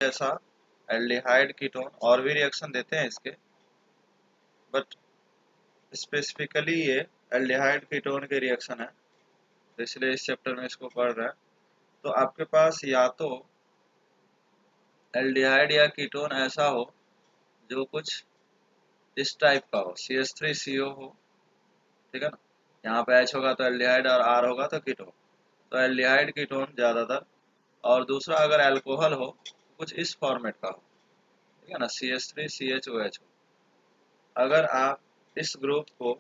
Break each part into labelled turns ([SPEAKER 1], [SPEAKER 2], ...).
[SPEAKER 1] जैसा aldehyde ketone और भी रिएक्शन देते हैं इसके, बट स्पेसिफिकली ये एल्डिहाइड कीटोन के रिएक्शन है, तो इसलिए इस चैप्टर में इसको पढ़ रहा है। तो आपके पास या तो एल्डिहाइड या कीटोन ऐसा हो जो कुछ इस टाइप का हो, CH3CO हो, ठीक है ना। यहाँ पे H होगा तो एल्डिहाइड और R होगा तो कीटोन, तो एल्डिहाइड कीटोन ज्यादातर। और दूसरा अगर अल्कोहल हो तो कुछ इस फॉर्मेट का हो, ठीक है ना, CH3CHOH हो। अगर आप इस ग्रुप को,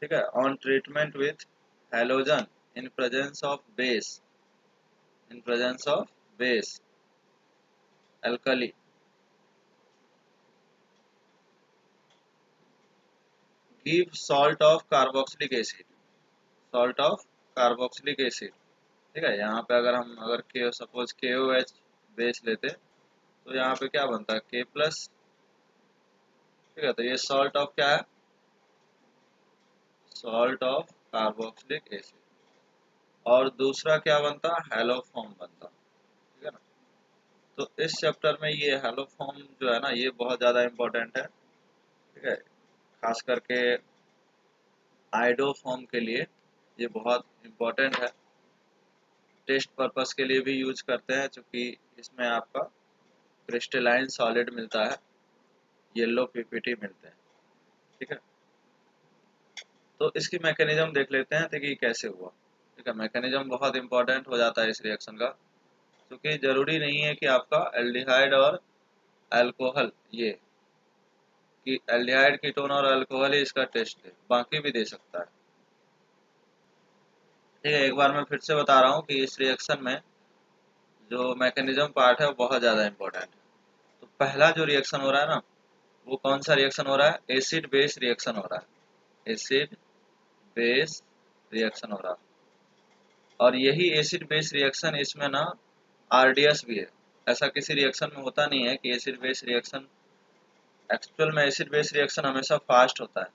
[SPEAKER 1] ठीक है, on treatment with halogen in presence of base, in presence of base alkali, give salt of carboxylic acid, salt of carboxylic acid, ठीक है। यहाँ पे अगर के सपोज KOH बेस लेते तो यहाँ पे क्या बनता है K प्लस, ठीक है। तो ये सॉल्ट ऑफ क्या है, सॉल्ट ऑफ कार्बोक्सिलिक एसिड। और दूसरा क्या बनता, हेलोफॉर्म बनता, ठीक है ना। तो इस चैप्टर में ये हेलोफॉर्म जो है ना ये बहुत ज़्यादा इम्पोर्टेंट है, ठीक है। खास करके आइडोफॉर्म के लिए ये बहुत इम्पोर्टेंट है, टेस्ट पर्पस के लिए भी यूज करते हैं, क्योंकि इसमें आपका क्रिस्टलाइन सॉलिड मिलता है, येलो पीपीटी मिलते हैं, ठीक है। तो इसकी मैकेनिज्म देख लेते हैं कि कैसे हुआ, ठीक है। मैकेनिज्म बहुत इंपॉर्टेंट हो जाता है इस रिएक्शन का, क्योंकि जरूरी नहीं है कि आपका एल्डिहाइड और अल्कोहल, ये कि एल्डिहाइड कीटोन और अल्कोहल ही इसका टेस्ट है, बाकी भी दे सकता है, ठीक है। एक बार मैं फिर से बता रहा हूँ कि इस रिएक्शन में जो मैकेनिज्म पार्ट है वो बहुत ज़्यादा इंपॉर्टेंट है। तो पहला जो रिएक्शन हो रहा है ना, वो कौन सा रिएक्शन हो रहा है, एसिड बेस रिएक्शन हो रहा है, एसिड बेस रिएक्शन हो रहा है। और यही एसिड बेस रिएक्शन इसमें ना RDS भी है। ऐसा किसी रिएक्शन में होता नहीं है कि एसिड बेस रिएक्शन, एक्चुअल में एसिड बेस रिएक्शन हमेशा फास्ट होता है।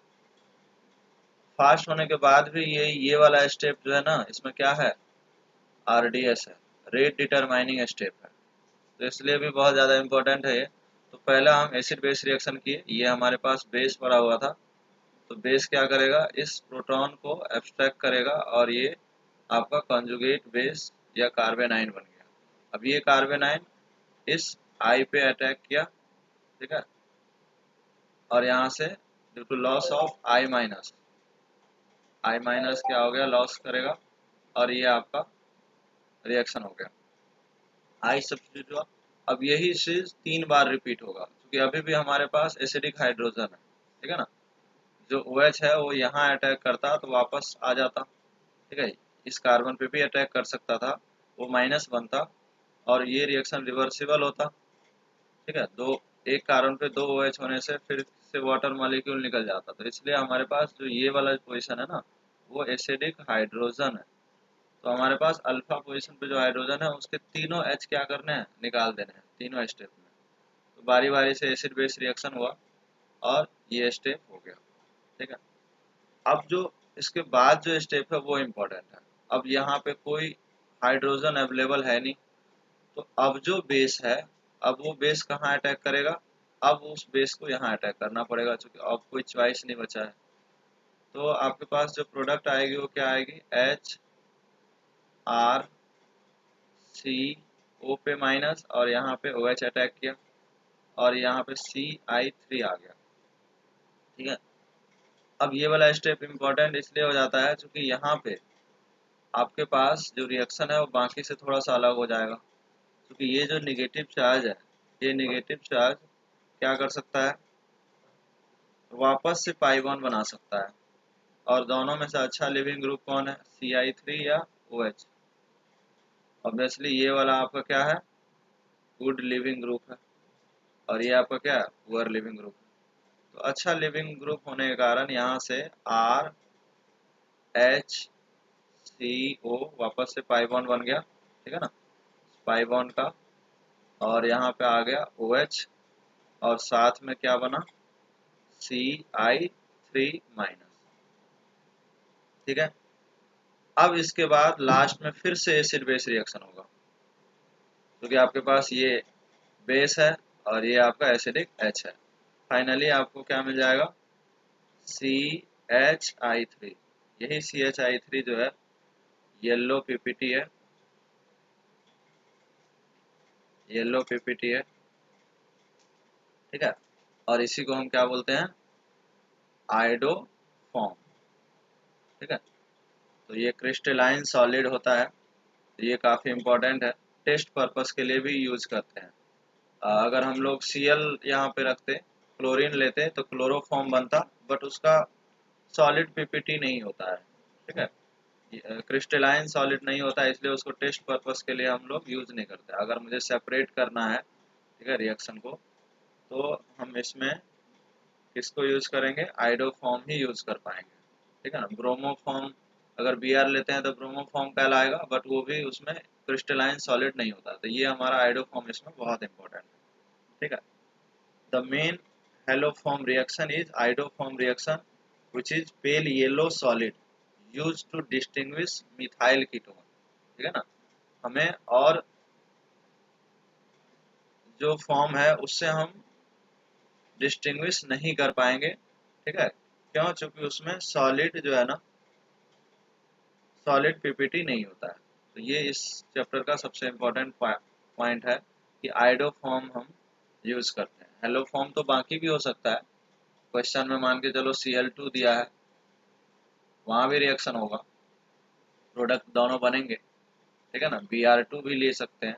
[SPEAKER 1] फास्ट होने के बाद भी ये वाला स्टेप जो है ना इसमें क्या है, RDS है, रेट डिटरमाइनिंग स्टेप है, तो इसलिए भी बहुत ज़्यादा इंपॉर्टेंट है ये। तो पहला हम एसिड बेस रिएक्शन किए, ये हमारे पास बेस पड़ा हुआ था, तो बेस क्या करेगा, इस प्रोटॉन को एब्स्ट्रैक्ट करेगा और ये आपका कॉन्जुगेट बेस या कार्बेनाइन बन गया। अब ये कार्बेनाइन इस आई पे अटैक किया, ठीक है। और यहाँ से due to loss of I minus क्या हो गया, लॉस करेगा, और ये आपका रिएक्शन हो गया, आई सब्स्टिट्यूट हुआ। अब यही चीज 3 बार रिपीट होगा, क्योंकि अभी भी हमारे पास एसिडिक हाइड्रोजन है, ठीक है ना। जो OH है वो यहाँ अटैक करता तो वापस आ जाता, ठीक है। इस कार्बन पे भी अटैक कर सकता था, वो माइनस बनता और ये रिएक्शन रिवर्सिबल होता, ठीक है। एक कार्बन पे 2 OH होने से फिर से वाटर मॉलिक्यूल निकल जाता, तो इसलिए हमारे पास जो ये वाला पोजीशन है ना वो एसिडिक हाइड्रोजन है। तो हमारे पास अल्फा पोजीशन पे जो हाइड्रोजन है उसके तीनों H क्या करने हैं, निकाल देने हैं तीनों स्टेप में। तो बारी बारी से एसिड बेस रिएक्शन हुआ और ये स्टेप हो गया, ठीक है। अब जो इसके बाद जो स्टेप है वो इम्पोर्टेंट है। अब यहाँ पे कोई हाइड्रोजन अवेलेबल है नहीं, तो अब जो बेस है, अब वो बेस कहाँ अटैक करेगा, अब उस बेस को यहाँ अटैक करना पड़ेगा, क्योंकि अब कोई चॉइस नहीं बचा है। तो आपके पास जो प्रोडक्ट आएगी वो क्या आएगी, HRCO पे माइनस और यहाँ पे OH अटैक किया और यहाँ पे CI3 आ गया, ठीक है। अब ये वाला स्टेप इम्पोर्टेंट इसलिए हो जाता है क्योंकि यहाँ पे आपके पास जो रिएक्शन है वो बाकी से थोड़ा सा अलग हो जाएगा, क्योंकि ये जो निगेटिव चार्ज है, ये निगेटिव चार्ज क्या कर सकता है, वापस से पाई बॉन्ड बना सकता है। और दोनों में से अच्छा लिविंग ग्रुप कौन है, CI3 या OH। ऑब्वियसली ये वाला आपका क्या है, गुड लिविंग ग्रुप है, और ये आपका क्या है, पुअर लिविंग ग्रुप है। तो अच्छा लिविंग ग्रुप होने के कारण यहाँ से RHCO वापस से पाई बॉन्ड बन गया, ठीक है ना, पाई बॉन्ड का। और यहाँ पे आ गया OH और साथ में क्या बना, CI3 माइनस, ठीक है। अब इसके बाद लास्ट में फिर से एसिड बेस रिएक्शन होगा, क्योंकि आपके पास ये बेस है और ये आपका एसिडिक H है। फाइनली आपको क्या मिल जाएगा, CH3। यही CH3 जो है येलो पीपीटी है, येलो पीपीटी है, ठीक है। और इसी को हम क्या बोलते हैं, आइडोफॉर्म, ठीक है। तो ये क्रिस्टलाइन सॉलिड होता है, तो ये काफ़ी इम्पोर्टेंट है, टेस्ट पर्पस के लिए भी यूज करते हैं। अगर हम लोग Cl यहाँ पे रखते, क्लोरीन लेते तो क्लोरोफॉर्म बनता, बट उसका सॉलिड पीपीटी नहीं होता है, ठीक है। क्रिस्टलाइन सॉलिड नहीं होता है, इसलिए उसको टेस्ट पर्पस के लिए हम लोग यूज नहीं करते। अगर मुझे सेपरेट करना है, ठीक है, रिएक्शन को, तो हम इसमें किसको यूज करेंगे, आइडोफॉर्म ही यूज कर पाएंगे, ठीक है ना। ब्रोमोफॉर्म अगर Br लेते हैं तो ब्रोमोफॉर्म कहलाएगा, बट वो भी उसमें क्रिस्टलाइन सॉलिड नहीं होता। तो ये हमारा आइडोफॉर्म इसमें बहुत इंपॉर्टेंट है, ठीक है। The main haloform reaction is iodoform reaction which is pale yellow solid used to distinguish methyl ketone, ठीक है ना। हमें और जो फॉर्म है उससे हम डिस्टिंग्विश नहीं कर पाएंगे, ठीक है। क्यों, चूंकि उसमें सॉलिड जो है ना, सॉलिड पीपीटी नहीं होता है। तो ये इस चैप्टर का सबसे इम्पोर्टेंट पॉइंट है कि आइडो फॉर्म हम यूज करते हैं। हेलो फॉर्म तो बाकी भी हो सकता है, क्वेश्चन में मान के चलो Cl2 दिया है, वहां भी रिएक्शन होगा, प्रोडक्ट दोनों बनेंगे, ठीक है ना। Br2 भी ले सकते हैं,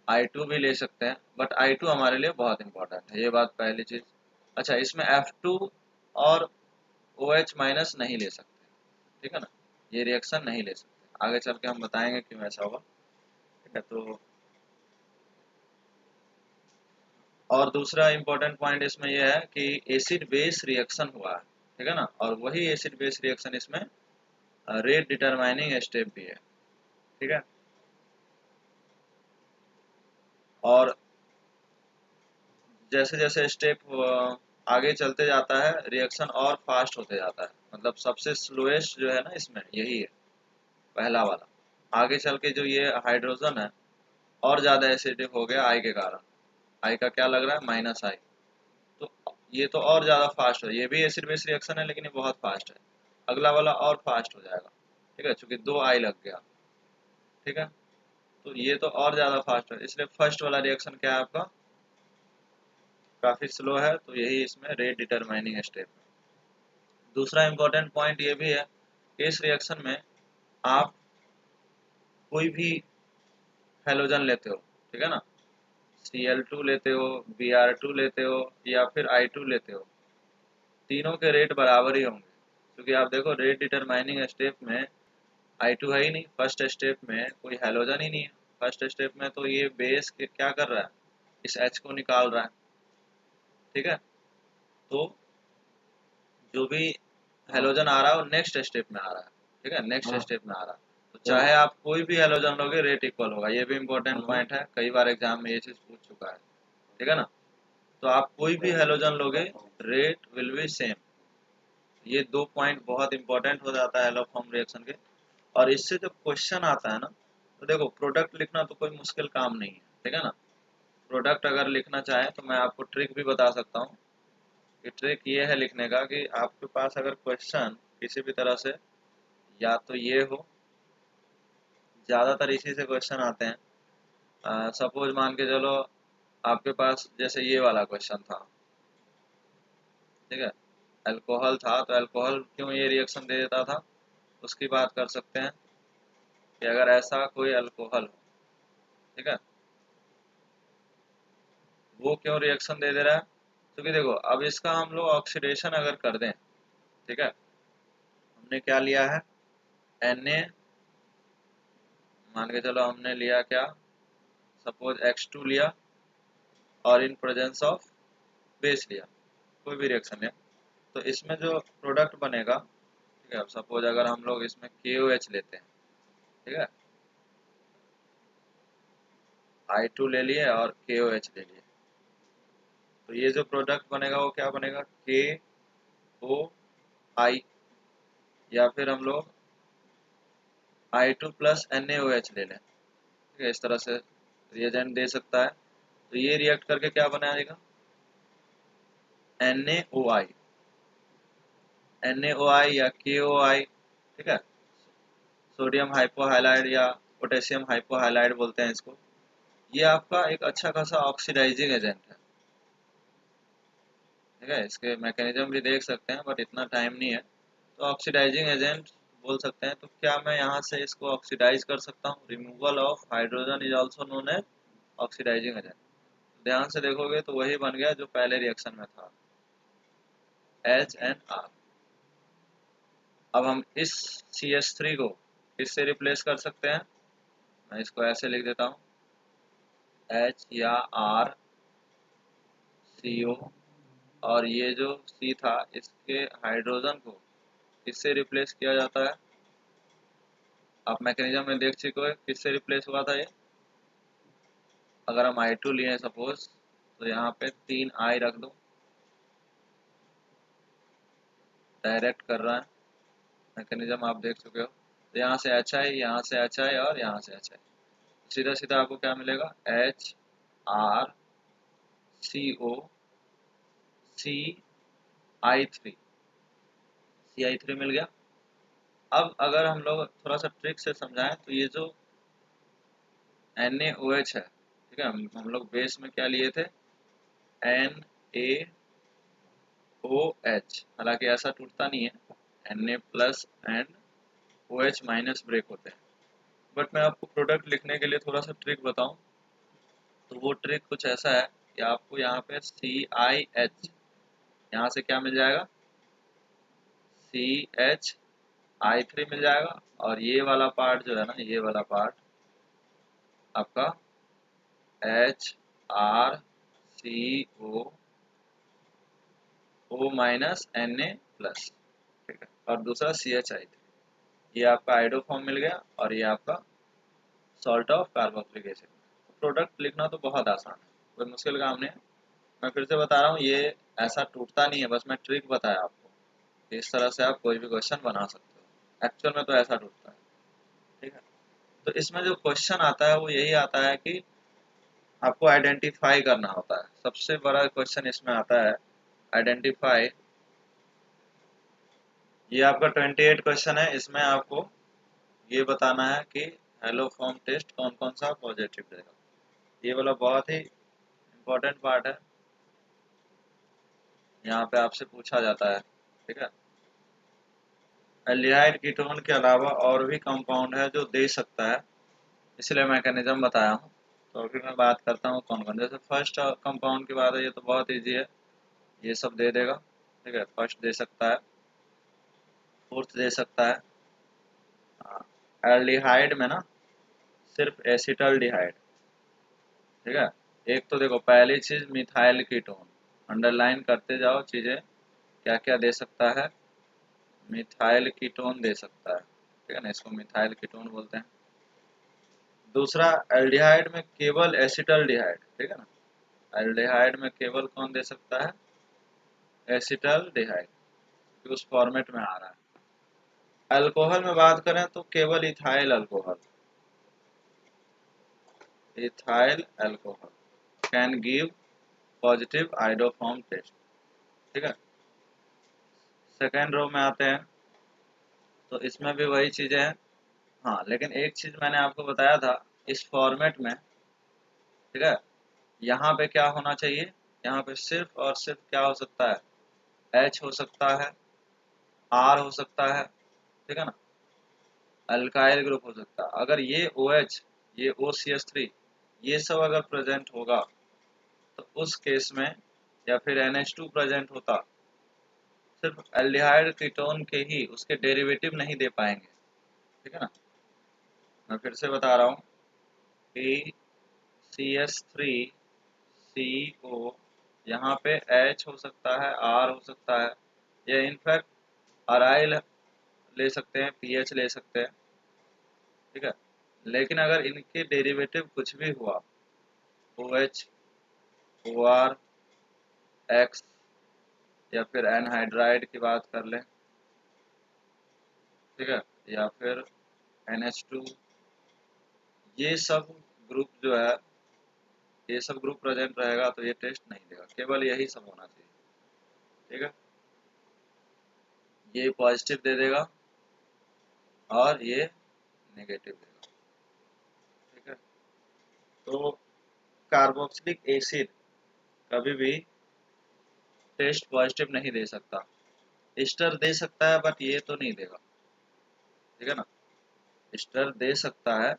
[SPEAKER 1] I2 भी ले सकते हैं, बट I2 हमारे लिए बहुत इंपॉर्टेंट है, ये बात पहली चीज। अच्छा, इसमें F2 और OH माइनस नहीं ले सकते, ठीक है ना, ये रिएक्शन नहीं ले सकते। आगे चल के हम बताएंगे क्यों ऐसा होगा, ठीक है। तो और दूसरा इंपॉर्टेंट पॉइंट इसमें यह है कि एसिड बेस रिएक्शन हुआ है, ठीक है ना, और वही एसिड बेस रिएक्शन इसमें रेट डिटरमाइनिंग स्टेप भी है, ठीक है। और जैसे जैसे स्टेप आगे चलते जाता है, रिएक्शन और फास्ट होते जाता है। मतलब सबसे स्लोएस्ट जो है ना इसमें यही है, पहला वाला। आगे चल के जो ये हाइड्रोजन है और ज़्यादा एसिडिक हो गया आई के कारण, आई का क्या लग रहा है, -I। तो ये तो और ज़्यादा फास्ट है, ये भी एसिड बेस रिएक्शन है लेकिन ये बहुत फास्ट है। अगला वाला और फास्ट हो जाएगा, ठीक है, चूंकि 2 I लग गया, ठीक है। तो ये तो और ज़्यादा फास्ट है, इसलिए फर्स्ट वाला रिएक्शन क्या है आपका, काफ़ी स्लो है। तो यही इसमें रेट डिटरमाइनिंग स्टेप है। दूसरा इंपॉर्टेंट पॉइंट ये भी है कि इस रिएक्शन में आप कोई भी हेलोजन लेते हो, ठीक है ना, Cl2 लेते हो, Br2 लेते हो या फिर I2 लेते हो, तीनों के रेट बराबर ही होंगे। क्योंकि आप देखो रेट डिटरमाइनिंग स्टेप में I2 है ही नहीं, फर्स्ट स्टेप में कोई हेलोजन ही नहीं है। फर्स्ट स्टेप में तो ये बेस के क्या कर रहा है, इस H को निकाल रहा है, ठीक है। तो जो भी हेलोजन आ रहा है वो नेक्स्ट स्टेप में आ रहा है, ठीक है, नेक्स्ट स्टेप में आ रहा है। तो चाहे आप कोई भी हेलोजन लोगे रेट इक्वल होगा, ये भी इंपॉर्टेंट पॉइंट है, कई बार एग्जाम में ये चीज पूछ चुका है, ठीक है ना। तो आप कोई भी हेलोजन लोगे, रेट विल बी सेम। ये 2 पॉइंट बहुत इंपॉर्टेंट हो जाता है एलोफॉर्म रिएक्शन के। और इससे जब क्वेश्चन आता है ना, तो देखो प्रोडक्ट लिखना तो कोई मुश्किल काम नहीं है, ठीक है ना। प्रोडक्ट अगर लिखना चाहे तो मैं आपको ट्रिक भी बता सकता हूँ कि ट्रिक ये है लिखने का कि आपके पास अगर क्वेश्चन किसी भी तरह से, या तो ये हो, ज़्यादातर इसी से क्वेश्चन आते हैं। सपोज मान के चलो आपके पास जैसे ये वाला क्वेश्चन था, ठीक है, अल्कोहल था, तो अल्कोहल क्यों ये रिएक्शन दे देता था, उसकी बात कर सकते हैं कि अगर ऐसा कोई अल्कोहल हो, ठीक है, वो क्यों रिएक्शन दे दे रहा है, क्योंकि देखो अब इसका हम लोग ऑक्सीडेशन अगर कर दें, ठीक है, हमने क्या लिया है, Na, मान के चलो हमने लिया क्या, सपोज X2 लिया और इन प्रेजेंस ऑफ बेस लिया, कोई भी रिएक्शन लिया, तो इसमें जो प्रोडक्ट बनेगा, ठीक है, सपोज अगर हम लोग इसमें KOH लेते हैं, ठीक है, I2 ले लिए और KOH ले लिए, तो ये जो प्रोडक्ट बनेगा वो क्या बनेगा, KOI, या फिर हम लोग I2 प्लस NaOH ले लें, ठीक है, इस तरह से रिएजेंट दे सकता है। तो ये रिएक्ट करके क्या बनाएगा, NaOI, NaOI या KOI, ठीक है, सोडियम हाइपोहाइलाइड या पोटेशियम हाइपोहाइलाइड बोलते हैं इसको। ये आपका एक अच्छा खासा ऑक्सीडाइजिंग एजेंट है, ठीक है। इसके मैकेनिज्म भी देख सकते हैं बट इतना टाइम नहीं है। तो ऑक्सीडाइजिंग एजेंट बोल सकते हैं। तो क्या मैं यहाँ से इसको ऑक्सीडाइज कर सकता हूँ, removal of hydrogen is also known as oxidizing agent. ध्यान से देखोगे तो वही बन गया जो पहले रिएक्शन में था, HNR। अब हम इस CH3 को किससे रिप्लेस कर सकते हैं, मैं इसको ऐसे लिख देता हूँ, H या R CO, और ये जो C था इसके हाइड्रोजन को किससे रिप्लेस किया जाता है, आप मैकेनिज्म में देख चुके हो किससे रिप्लेस हुआ था ये। अगर हम I2 लिए सपोज, तो यहाँ पे 3 I रख दो, डायरेक्ट कर रहा है, मैकेनिज्म आप देख चुके हो। तो यहाँ से HI, यहाँ से HI और यहाँ से HI, सीधा सीधा आपको क्या मिलेगा, HRCO CI3, CI3 मिल गया। अब अगर हम लोग थोड़ा सा ट्रिक से समझाएं तो ये जो NaOH है, ठीक है, हम लोग बेस में क्या लिए थे, NaOH, हालांकि ऐसा टूटता नहीं है, Na plus and OH minus break होते हैं। बट मैं आपको प्रोडक्ट लिखने के लिए थोड़ा सा ट्रिक बताऊं, तो वो ट्रिक कुछ ऐसा है कि आपको यहाँ पे CIH, यहाँ से क्या मिल जाएगा, CHI3 मिल जाएगा, और ये वाला पार्ट जो है ना, ये वाला पार्ट आपका HRCO O minus Na plus, ठीक है, और दूसरा CHI3। ये आपका आइडोफॉर्म मिल गया और ये आपका salt of carboxylic acid. Product लिखना तो बहुत आसान है, कोई मुश्किल काम नहीं है। मैं फिर से बता रहा हूँ, ये ऐसा टूटता नहीं है, बस मैं ट्रिक बताया आपको कि इस तरह से आप कोई भी क्वेश्चन बना सकते हो। एक्चुअल में तो ऐसा टूटता है, ठीक है। तो इसमें जो क्वेश्चन आता है वो यही आता है कि आपको आइडेंटिफाई करना होता है। सबसे बड़ा क्वेश्चन इसमें आता है आइडेंटिफाई। ये आपका 28 क्वेश्चन है, इसमें आपको ये बताना है कि हेलो फॉर्म टेस्ट कौन कौन सा पॉजिटिव देगा। ये वाला बहुत ही इम्पोर्टेंट पार्ट है, यहाँ पे आपसे पूछा जाता है, ठीक है। एल्डिहाइड कीटोन के अलावा और भी कंपाउंड है जो दे सकता है, इसलिए मैकेनिज्म बताया हूँ। तो अभी मैं बात करता हूँ कौन कौन। जैसे फर्स्ट कंपाउंड की बात है, ये तो बहुत इजी है, ये सब दे देगा, ठीक है। फर्स्ट दे सकता है, फोर्थ दे सकता है। एल्डिहाइड में ना सिर्फ एसिटल्डिहाइड, ठीक है। एक तो देखो पहली चीज मिथाइल कीटोन, अंडरलाइन करते जाओ चीजें, क्या क्या दे सकता है, मिथाइल कीटोन दे सकता है, ठीक है ना, इसको मिथाइल कीटोन बोलते हैं। दूसरा एल्डिहाइड में केवल एसिटल्डिहाइड, ठीक है ना, एल्डिहाइड में केवल कौन दे सकता है, एसिटल्डिहाइड, कि उस फॉर्मेट में आ रहा है। अल्कोहल में बात करें तो केवल ethyl alcohol, ethyl alcohol can give positive iodoform test, ठीक है। सेकेंड रो में आते हैं तो इसमें भी वही चीजें हैं। हाँ, लेकिन एक चीज मैंने आपको बताया था, इस फॉर्मेट में, ठीक है, यहाँ पे क्या होना चाहिए, यहाँ पे सिर्फ और सिर्फ क्या हो सकता है, H हो सकता है, R हो सकता है, ठीक है ना, अल्काइल ग्रुप हो सकता है। अगर ये OH, ये OCH3, ये सब अगर प्रेजेंट होगा तो उस केस में, या फिर NH2 प्रेजेंट होता, सिर्फ एल्डिहाइड कीटोन के ही उसके डेरिवेटिव नहीं दे पाएंगे, ठीक है ना। मैं फिर से बता रहा हूँ कि CH3CO, यहाँ पे H हो सकता है, R हो सकता है, या इनफैक्ट अराइल ले सकते हैं, पीएच ले सकते हैं, ठीक है। लेकिन अगर इनके डेरिवेटिव कुछ भी हुआ, OH, OR, X, या फिर एनहाइड्राइड की बात कर लें, ठीक है, या फिर NH2, ये सब ग्रुप जो है, ये सब ग्रुप प्रेजेंट रहेगा तो ये टेस्ट नहीं देगा, केवल यही सब होना चाहिए। ठीक है, ये पॉजिटिव दे देगा और ये नेगेटिव देगा। ठीक है, तो कार्बोक्सिलिक एसिड कभी भी टेस्ट पॉजिटिव नहीं दे सकता। एस्टर दे सकता है बट ये तो नहीं देगा। ठीक है ना, एस्टर दे सकता है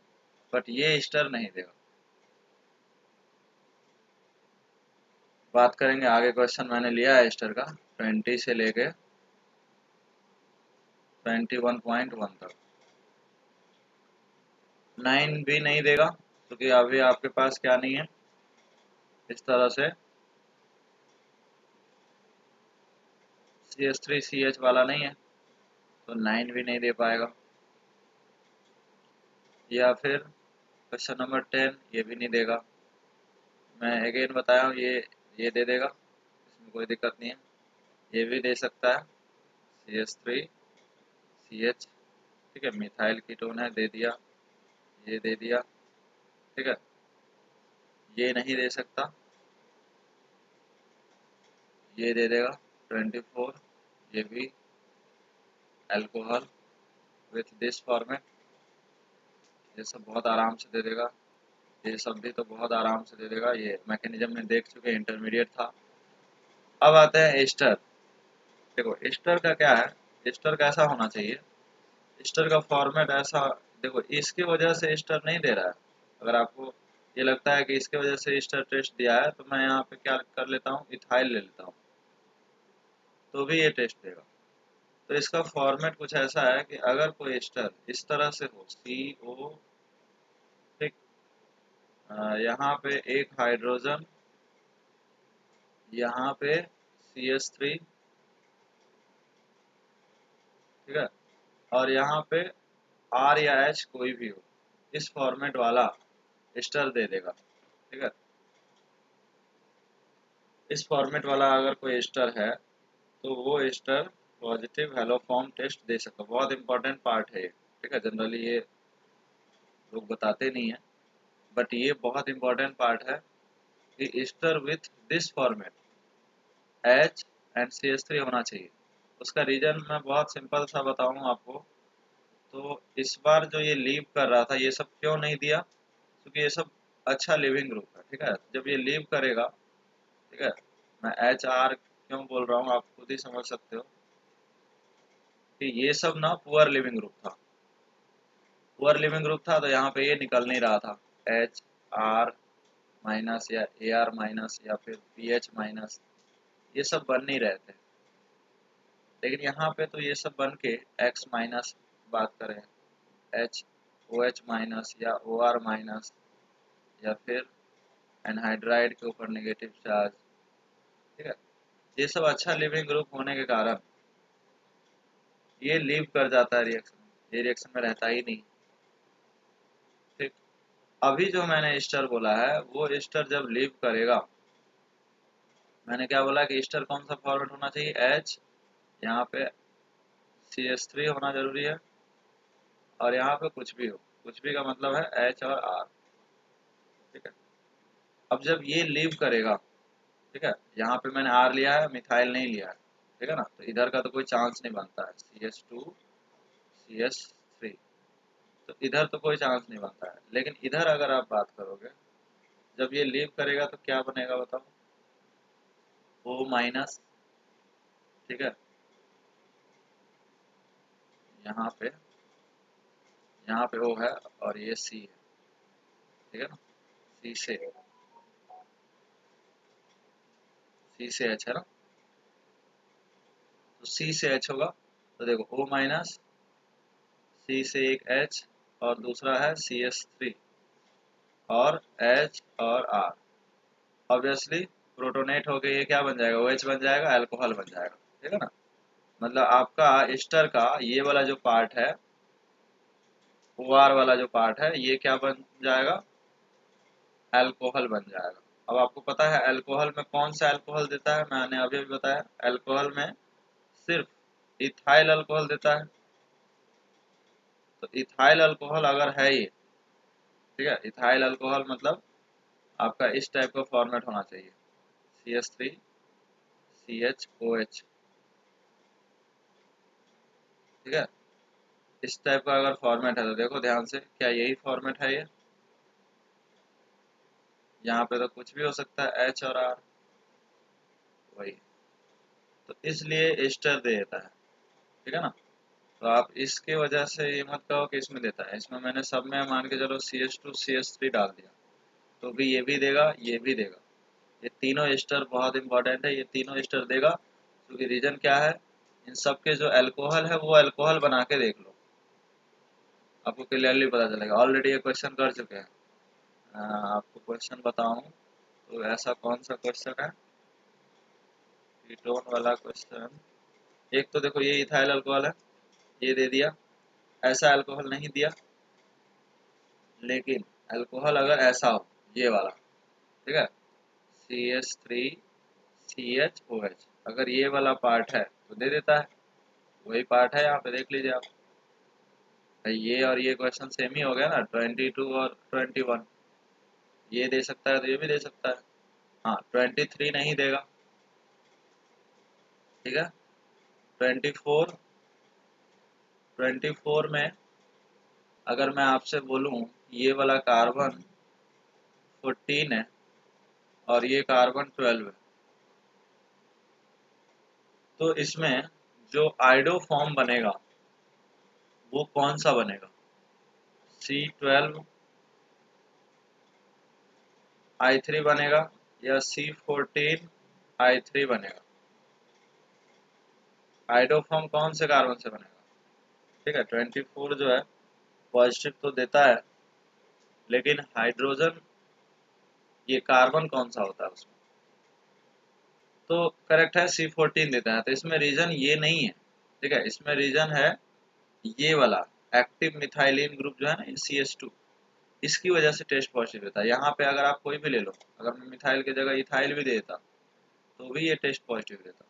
[SPEAKER 1] बट ये एस्टर नहीं देगा। बात करेंगे आगे, क्वेश्चन मैंने लिया है एस्टर का 20 से लेके 21.1 तक। 9 भी नहीं देगा क्योंकि अभी आपके पास क्या नहीं है, इस तरह से CH3CH वाला नहीं है, तो 9 भी नहीं दे पाएगा। या फिर क्वेश्चन नंबर 10, ये भी नहीं देगा। मैं अगेन बताया हूँ, ये दे देगा, इसमें कोई दिक्कत नहीं है। ये भी दे सकता है CH3CH। ठीक है, मिथाइल कीटोन है, दे दिया, ये दे दिया। ठीक है, ये नहीं दे सकता, ये दे देगा 24। ये भी अल्कोहल विथ दिस फॉर्मेट, ये सब बहुत आराम से दे देगा। ये सब भी तो बहुत आराम से दे देगा, ये मैकेनिज्म में देख चुके, इंटरमीडिएट था। अब आते हैं एस्टर। देखो एस्टर का क्या है, एस्टर कैसा होना चाहिए, एस्टर का फॉर्मेट ऐसा, देखो इसकी वजह से एस्टर नहीं दे रहा है। अगर आपको ये लगता है कि इसके वजह से एस्टर टेस्ट दिया है, तो मैं यहाँ पे क्या कर लेता हूँ, इथाइल ले लेता हूँ, तो भी ये टेस्ट देगा। तो इसका फॉर्मेट कुछ ऐसा है कि अगर कोई एस्टर इस तरह से हो, CO, ठीक, यहाँ पे एक हाइड्रोजन, यहाँ पे CH3, ठीक है, और यहाँ पे R या H कोई भी हो, इस फॉर्मेट वाला एस्टर दे देगा। ठीक है, इस फॉर्मेट वाला अगर कोई एस्टर है तो वो एस्टर पॉजिटिव हेलोफॉर्म टेस्ट दे सकता है। बहुत इंपॉर्टेंट पार्ट है ये। ठीक है, जनरली ये लोग बताते नहीं है, बट ये बहुत इंपॉर्टेंट पार्ट है कि ester with this format H and CH3 होना चाहिए। उसका रीजन मैं बहुत सिंपल सा बताऊँ आपको। तो इस बार जो ये लीव कर रहा था, ये सब क्यों नहीं दिया, क्योंकि ये सब अच्छा लिविंग ग्रुप है। ठीक है, जब ये लीव करेगा, ठीक है, मैं HR क्यों बोल रहा हूँ आप खुद ही समझ सकते हो कि ये सब ना पुअर लिविंग ग्रुप था। पुअर लिविंग ग्रुप था तो यहाँ पे ये निकल नहीं रहा था, HR माइनस या AR माइनस या फिर PH माइनस, ये सब बन नहीं रहे थे। लेकिन यहाँ पे तो ये सब बन के X माइनस, बात करें OH माइनस या OR माइनस, या फिर एनहाइड्राइड के ऊपर नेगेटिव चार्ज। ठीक है, ये सब अच्छा लिविंग ग्रुप होने के कारण ये लीव कर जाता है रिएक्शन, ये रिएक्शन में रहता ही नहीं। ठीक, अभी जो मैंने एस्टर बोला है, वो एस्टर जब लीव करेगा, मैंने क्या बोला कि एस्टर कौन सा फॉर्मेट होना चाहिए, H, यहाँ पे CH3 होना जरूरी है, और यहाँ पे कुछ भी हो, कुछ भी का मतलब है H और R। ठीक है, अब जब ये लीव करेगा, ठीक है, यहाँ पे मैंने R लिया है, मिथाइल नहीं लिया है। ठीक है ना, तो इधर का तो कोई चांस नहीं बनता है, CH2 CH3, तो इधर तो कोई चांस नहीं बनता है। लेकिन इधर अगर आप बात करोगे, जब ये लीव करेगा तो क्या बनेगा बताओ, O माइनस। ठीक है, यहाँ पे O है और ये C है। ठीक है ना, C से H है ना, तो C से H होगा, तो देखो O माइनस, C से एक H, और दूसरा है CH3 और H और R। ऑब्वियसली प्रोटोनेट होके ये क्या बन जाएगा, OH बन जाएगा, अल्कोहल बन जाएगा। ठीक है ना, मतलब आपका एस्टर का ये वाला जो पार्ट है, OR वाला जो पार्ट है, ये क्या बन जाएगा, अल्कोहल बन जाएगा। अब आपको पता है अल्कोहल में कौन सा अल्कोहल देता है, मैंने अभी भी बताया, अल्कोहल में सिर्फ इथाइल अल्कोहल देता है। तो इथाइल अल्कोहल अगर है ये, ठीक है, इथाइल अल्कोहल मतलब आपका इस टाइप का फॉर्मेट होना चाहिए, CH3CHOH। ठीक है, इस टाइप का अगर फॉर्मेट है तो देखो ध्यान से, क्या यही फॉर्मेट है ये? यहाँ पे तो कुछ भी हो सकता है, H और R वही, तो इसलिए एस्टर दे देता है। ठीक है ना, तो आप इसके वजह से ये मत कहो कि इसमें देता है, इसमें मैंने सब में मान के चलो CH2CH3 डाल दिया तो भी ये भी देगा, ये भी देगा। ये तीनों एस्टर बहुत इंपॉर्टेंट है, ये तीनों एस्टर देगा क्योंकि रीजन क्या है, इन सब के जो अल्कोहल है वो अल्कोहल बना के देख लो, आपको क्लियरली पता चलेगा। ऑलरेडी ये क्वेश्चन कर चुके हैं। आपको क्वेश्चन बताऊं तो ऐसा कौन सा क्वेश्चन है, कीटोन वाला क्वेश्चन। एक तो देखो ये इथाइल अल्कोहल है, ये दे दिया, ऐसा अल्कोहल नहीं दिया, लेकिन अल्कोहल अगर ऐसा हो, ये वाला, ठीक है, CH3CHOH, अगर ये वाला पार्ट है तो दे देता है, वही पार्ट है यहाँ पे देख लीजिए आप। ये और ये क्वेश्चन सेम ही हो गया ना, 22 और 21, ये दे सकता है तो ये भी दे सकता है। हाँ 23 नहीं देगा, ठीक है। 24 में अगर मैं आपसे बोलूं ये वाला कार्बन 14 है और ये कार्बन 12 है, तो इसमें जो आइडो फॉर्म बनेगा वो कौन सा बनेगा, C12I3 बनेगा या C14I3 बनेगा? आइडो फॉर्म कौन से कार्बन से बनेगा? ठीक है, 24 जो है पॉजिटिव तो देता है, लेकिन हाइड्रोजन, ये कार्बन कौन सा होता है उसमें? तो करेक्ट है, C14 देता है। तो इसमें रीजन ये नहीं है, ठीक है, इसमें रीजन है ये वाला एक्टिव मिथाइलिन ग्रुप जो है ना, CH2, इसकी वजह से टेस्ट पॉजिटिव देता है। यहाँ पे अगर आप कोई भी ले लो, अगर मैं मिथाइल की जगह इथाइल भी दे देता तो भी ये टेस्ट पॉजिटिव देता।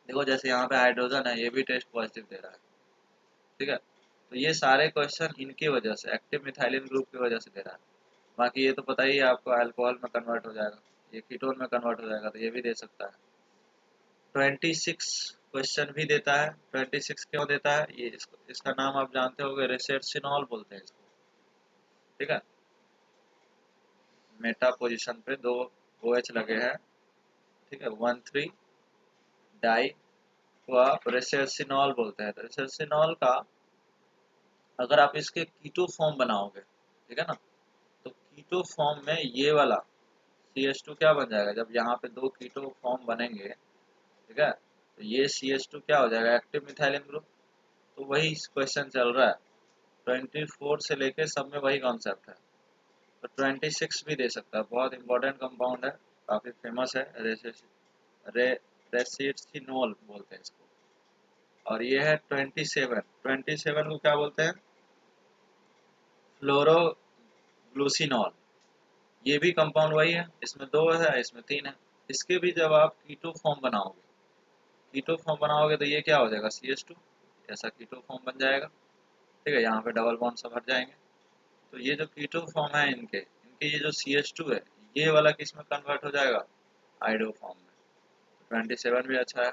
[SPEAKER 1] देखो जैसे यहाँ पे हाइड्रोजन है, ये भी टेस्ट पॉजिटिव दे रहा है। ठीक है, तो ये सारे क्वेश्चन इनकी वजह से, एक्टिव मिथाइलिन ग्रुप की वजह से दे रहा है। बाकी ये तो पता ही है आपको, अल्कोहल में कन्वर्ट हो जाएगा, ये कीटोन में कन्वर्ट हो जाएगा, तो ये भी दे सकता है। 26 क्वेश्चन भी देता है। 26 क्यों देता है, ये इसका नाम आप जानते होंगे, रेसेप्सिनॉल बोलते हैं इसको। ठीक है, मेटा पोजीशन पे दो OH लगे हैं, ठीक है, 1,3 डाई को आप रेसेप्सिनॉल बोलते हैं। तो रेसेप्सिनॉल का अगर आप इसके कीटो फॉर्म बनाओगे, ठीक है ना, तो कीटो फॉर्म में ये वाला CH2 क्या बन जाएगा, जब यहाँ पे दो कीटो फॉर्म बनेंगे, ठीक है, तो ये CH2 क्या हो जाएगा, एक्टिव मिथाइलिन ग्रुप। तो वही क्वेश्चन चल रहा है, 24 से लेके सब में वही कॉन्सेप्ट है। तो 26 भी दे सकता है, बहुत इंपॉर्टेंट कंपाउंड है, काफी फेमस है, रेसिनोल बोलते हैं इसको। और ये है 27 को क्या बोलते हैं, फ्लोरोग्लूसिनॉल। ये भी कंपाउंड वही है, इसमें दो है, इसमें तीन है। इसके भी जब आप कीटो फॉर्म बनाओगे, कीटो फॉर्म बनाओगे तो ये क्या हो जाएगा, CH2, ऐसा कीटो फॉर्म बन जाएगा। ठीक है, यहाँ पे डबल बॉन्ड सब हट जाएंगे। तो ये जो कीटो फॉर्म है इनके इनके ये जो CH2 है, ये वाला किस में कन्वर्ट हो जाएगा, आइडो फॉर्म में। 27 भी अच्छा है।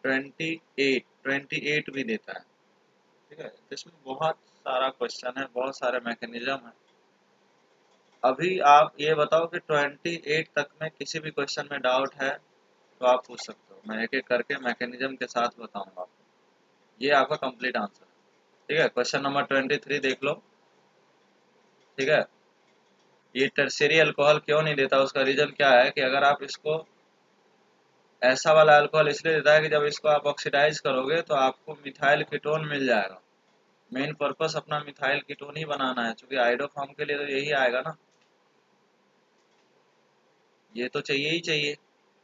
[SPEAKER 1] 28 भी देता है। ठीक है, तो इसमें बहुत सारा क्वेश्चन है, बहुत सारे मैकेनिज्म है। अभी आप ये बताओ कि 28 तक में किसी भी क्वेश्चन में डाउट है तो आप पूछ सकते हो, मैं एक एक करके मैकेनिज्म के साथ बताऊंगा आपको। ये आपका कंप्लीट आंसर है। ठीक है, क्वेश्चन नंबर 23 देख लो। ठीक है, ये टर्शियरी अल्कोहल क्यों नहीं देता, उसका रीजन क्या है कि अगर आप इसको, ऐसा वाला अल्कोहल इसलिए देता है कि जब इसको आप ऑक्सीडाइज करोगे तो आपको मिथाइल कीटोन मिल जाएगा। मेन पर्पस अपना मिथाइल कीटोन ही बनाना है, क्योंकि आइडो फॉर्म के लिए तो यही आएगा ना, ये तो चाहिए ही चाहिए।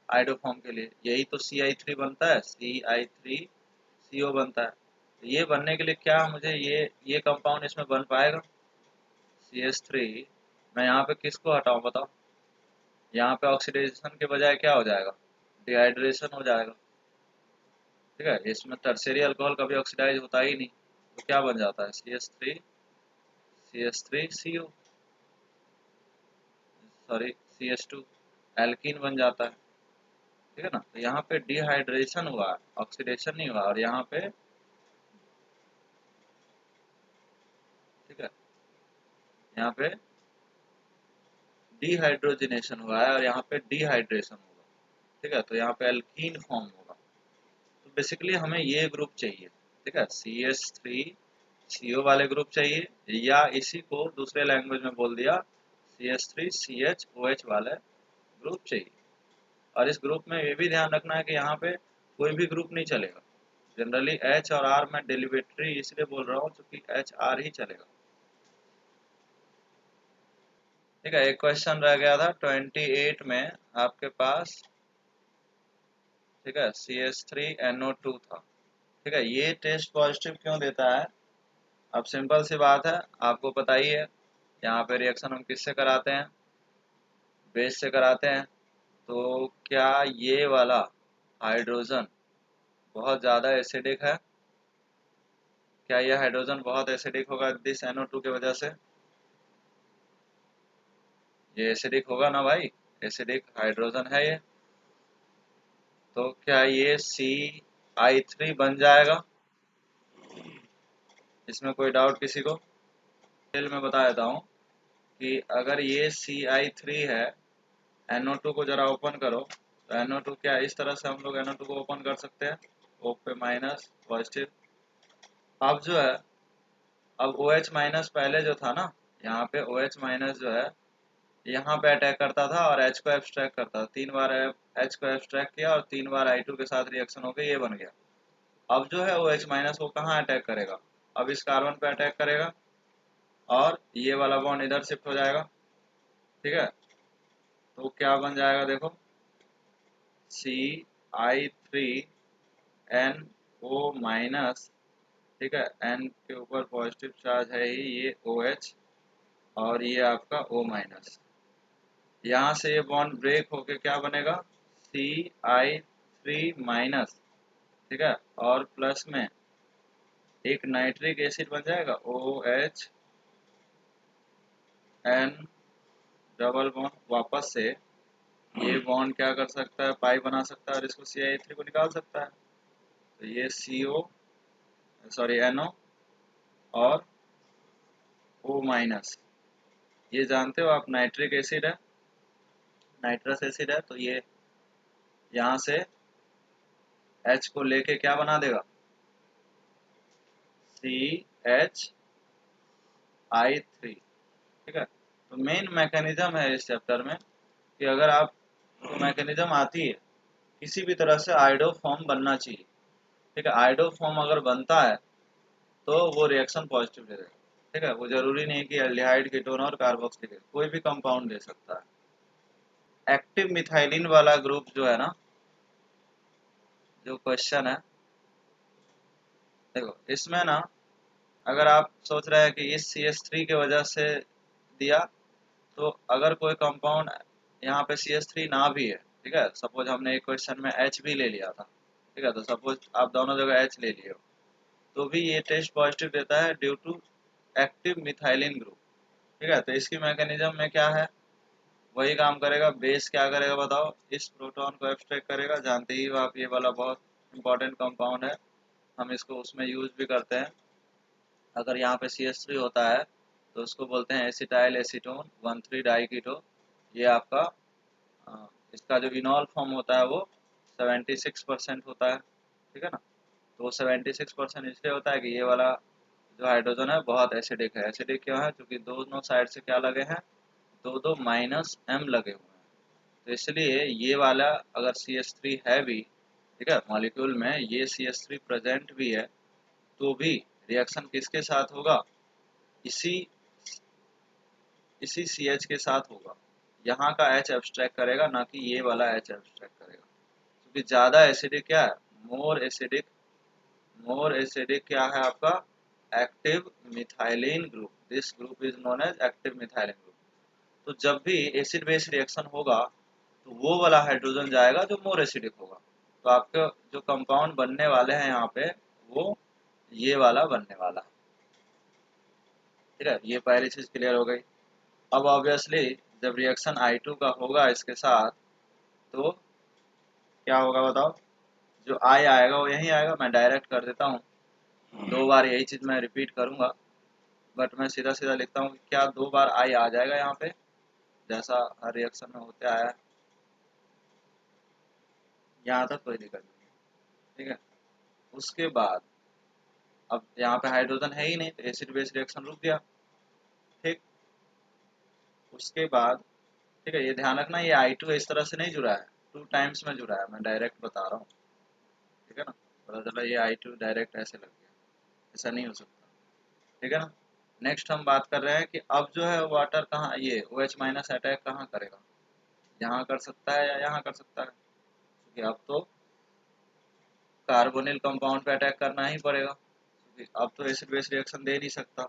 [SPEAKER 1] आइडो फॉर्म के लिए यही तो CI3 बनता है, CI3CO बनता है। तो ये बनने के लिए क्या मुझे ये कंपाउंड इसमें बन पाएगा, CH3। मैं यहाँ पे किसको हटाऊं बताओ, यहाँ पे ऑक्सीडेशन के बजाय क्या हो जाएगा, डिहाइड्रेशन हो जाएगा। ठीक है, इसमें टर्शियरी अल्कोहल कभी ऑक्सीडाइज होता ही नहीं, तो क्या बन जाता है, CH3CO। सॉरी CH2 एल्कीन बन जाता है, ठीक है ना। तो यहाँ पे डिहाइड्रेशन हुआ है, ऑक्सीडेशन नहीं हुआ, और यहाँ पे ठीक है, यहाँ पे डिहाइड्रोजनेशन हुआ है और यहाँ पे डिहाइड्रेशन होगा, ठीक है। तो यहाँ पे एल्कीन फॉर्म होगा। तो बेसिकली हमें ये ग्रुप चाहिए, ठीक है, CH3CO वाले ग्रुप चाहिए, या इसी को दूसरे लैंग्वेज में बोल दिया CH3CHOH वाले ग्रुप चाहिए। और इस ग्रुप में ये भी ध्यान रखना है कि यहाँ पे कोई भी ग्रुप नहीं चलेगा। जनरली H और R में डेरिवेटरी इसलिए बोल रहा हूँ क्योंकि HR ही चलेगा, ठीक है। एक क्वेश्चन रह गया था 28 में आपके पास, ठीक है, CH3NO2 था, ठीक है। ये टेस्ट पॉजिटिव क्यों देता है? अब सिंपल सी बात है, आपको पता ही है, यहाँ पे रिएक्शन हम किससे कराते हैं? बेस से कराते हैं। तो क्या ये वाला हाइड्रोजन बहुत ज़्यादा एसिडिक है? क्या यह हाइड्रोजन बहुत एसिडिक होगा दिस NO2 की वजह से? ये एसिडिक होगा ना भाई, एसिडिक हाइड्रोजन है ये। तो क्या ये CI3 बन जाएगा? इसमें कोई डाउट किसी को? डिटेल में बता देता हूँ कि अगर ये CI3 है, NO2 को जरा ओपन करो, तो NO2 क्या इस तरह से हम लोग NO2 को ओपन कर सकते हैं, O पे माइनस पॉजिटिव। अब जो है, अब OH माइनस पहले जो था ना, यहाँ पे OH माइनस जो है यहाँ पे अटैक करता था और H को एब्स्ट्रैक्ट करता था। 3 बार H को एब्स्ट्रैक्ट किया और 3 बार I2 के साथ रिएक्शन हो गई, ये बन गया। अब जो है OH माइनस वो कहाँ अटैक करेगा? अब इस कार्बन पे अटैक करेगा और ये वाला बॉन्ड इधर शिफ्ट हो जाएगा, ठीक है। तो क्या बन जाएगा देखो, CI3NO माइनस, ठीक है, N के ऊपर पॉजिटिव चार्ज है ही, ये OH और ये आपका O माइनस। यहाँ से ये बॉन्ड ब्रेक होके क्या बनेगा, CI3 माइनस, ठीक है, और प्लस में एक नाइट्रिक एसिड बन जाएगा OH N डबल बॉन्ड, वापस से ये बॉन्ड क्या कर सकता है, पाई बना सकता है और इसको CI3 को निकाल सकता है। तो ये CO सॉरी NO और O माइनस, ये जानते हो आप नाइट्रिक एसिड है, नाइट्रस एसिड है। तो ये यहाँ से H को लेके क्या बना देगा, CHI3, ठीक है। तो मेन मैकेनिज्म है इस चैप्टर में कि अगर आप तो मैकेनिज्म आती है, किसी भी तरह से आइडो फॉर्म बनना चाहिए, ठीक है। आइडो फॉर्म अगर बनता है तो वो रिएक्शन पॉजिटिव दे देगा, ठीक है। वो जरूरी नहीं कि एल्डिहाइड, कीटोन और कार्बोक्सिलिक, कोई भी कंपाउंड दे सकता है। एक्टिव मिथाइलिन वाला ग्रुप जो है ना, जो क्वेश्चन है, देखो इसमें ना, अगर आप सोच रहे हैं कि इस CH3 की वजह से दिया, तो अगर कोई कंपाउंड यहाँ पे CH3 ना भी है, ठीक है, सपोज हमने एक क्वेश्चन में H भी ले लिया था, ठीक है, तो सपोज आप दोनों जगह H ले लिए हो, तो भी ये टेस्ट पॉजिटिव देता है due to active methylene group, ठीक है। तो इसकी मैकेनिज्म में क्या है, वही काम करेगा। बेस क्या करेगा बताओ, इस प्रोटॉन को एब्स्ट्रैक्ट करेगा, जानते ही हो आप, ये वाला बहुत इंपॉर्टेंट कंपाउंड है, हम इसको उसमें यूज भी करते हैं। अगर यहाँ पे CH3 होता है तो उसको बोलते हैं एसिटाइल एसीटोन 1,3 डाइकीटो। ये आपका इसका जो इनॉल फॉर्म होता है वो 76% होता है, ठीक है ना। तो 76% इसलिए होता है कि ये वाला जो हाइड्रोजन है बहुत एसिडिक है। एसिडिक क्यों है? क्योंकि दोनों साइड से क्या लगे हैं, दो दो माइनस M लगे हुए हैं। तो इसलिए ये वाला अगर CH3 है भी, ठीक है, मॉलिक्यूल में ये CH3 प्रेजेंट भी है, तो भी रिएक्शन किसके साथ होगा, इसी इसी CH के साथ होगा। यहाँ का H एब्स्ट्रैक्ट करेगा, ना कि ये वाला H एब्स्ट्रैक्ट करेगा, क्योंकि ज़्यादा एसिडिक क्या है, मोर एसिडिक क्या है आपका, active methylene group. This group is known as active methylene group. तो जब भी एसिड बेस रिएक्शन होगा तो वो वाला हाइड्रोजन जाएगा जो मोर एसिडिक होगा। तो आपके जो कंपाउंड बनने वाले हैं यहाँ पे, वो ये वाला बनने वाला है, ठीक है। ये पहली चीज क्लियर हो गई। अब ऑब्वियसली जब रिएक्शन I2 का होगा इसके साथ तो क्या होगा बताओ। जो I आएगा वो यही आएगा, मैं डायरेक्ट कर देता हूँ, 2 बार यही चीज़ मैं रिपीट करूँगा, बट मैं सीधा सीधा लिखता हूँ कि क्या 2 बार I आ जाएगा यहाँ पे, जैसा हर रिएक्शन में होते आया है। यहाँ तक कोई दिक्कत नहीं है, ठीक है। उसके बाद अब यहाँ पे हाइड्रोजन है ही नहीं तो एसिड बेस रिएक्शन रुक गया, ठीक। उसके बाद ठीक है, ये ध्यान रखना ये I2 इस तरह से नहीं जुड़ा है, 2 टाइम्स में जुड़ा है, मैं डायरेक्ट बता रहा हूँ, ठीक है ना। पता चला ये I2 डायरेक्ट ऐसे लग गया, ऐसा नहीं हो सकता, ठीक है ना। नेक्स्ट हम बात कर रहे हैं कि अब जो है वाटर कहाँ, ये OH माइनस अटैक कहाँ करेगा, यहाँ कर सकता है या यहाँ कर सकता है, क्योंकि अब तो कार्बोनिल कंपाउंड पे अटैक करना ही पड़ेगा, क्योंकि अब तो एसिड बेस रिएक्शन दे नहीं सकता।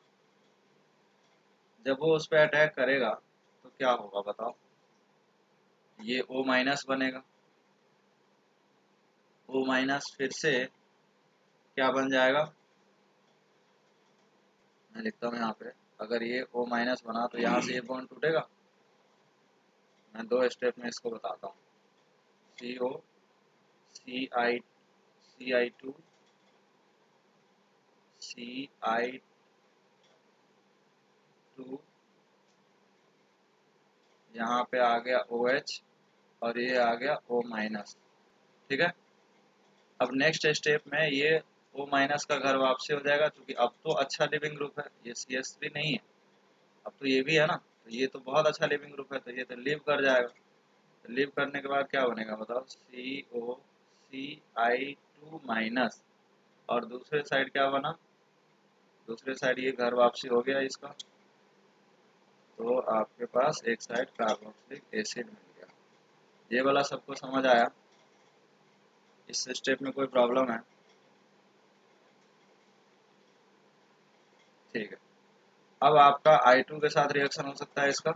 [SPEAKER 1] जब वो उस पर अटैक करेगा तो क्या होगा बताओ, ये O माइनस बनेगा, O माइनस फिर से क्या बन जाएगा, मैं लिखता हूँ यहाँ पे, अगर ये O माइनस बना तो यहाँ से ये बॉन्ड टूटेगा। मैं 2 स्टेप में इसको बताता हूँ, CO CI2 CI2 यहाँ पे आ गया OH और ये आ गया O माइनस, ठीक है। अब नेक्स्ट स्टेप में ये O माइनस का घर वापसी हो जाएगा, क्योंकि अब तो अच्छा लिविंग ग्रुप है, ये CH3 नहीं है, अब तो ये भी है ना, तो ये तो बहुत अच्छा लिविंग ग्रुप है, तो ये तो लीव कर जाएगा। तो लीव करने के बाद क्या बनेगा बताओ, CO CI2 माइनस, और दूसरे साइड क्या बना, दूसरे साइड ये घर वापसी हो गया इसका, तो आपके पास एक साइड कार्बोक्सिलिक एसिड मिल गया। ये वाला सबको समझ आया, इस स्टेप में कोई प्रॉब्लम है, ठीक है। अब आपका I2 के साथ रिएक्शन हो सकता है इसका,